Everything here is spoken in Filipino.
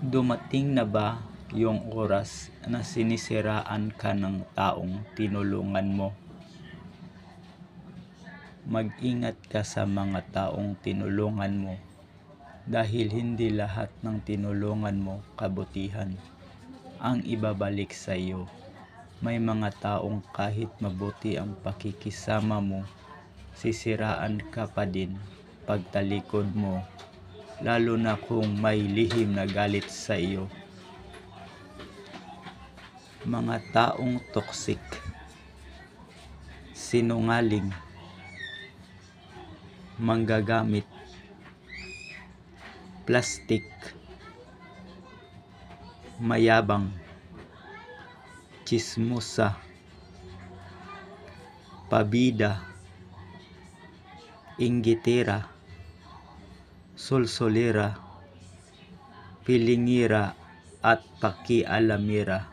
Dumating na ba yung oras na sinisiraan ka ng taong tinulungan mo? Mag-ingat ka sa mga taong tinulungan mo dahil hindi lahat ng tinulungan mo kabutihan ang ibabalik sa iyo. May mga taong kahit mabuti ang pakikisama mo, sisiraan ka pa din pagtalikod mo, lalo na kung may lihim na galit sa iyo. Mga taong toksik, sinungaling, manggagamit, plastik, mayabang, tsismosa, pabida, inggitera, solsolera, pilingira at pakialamira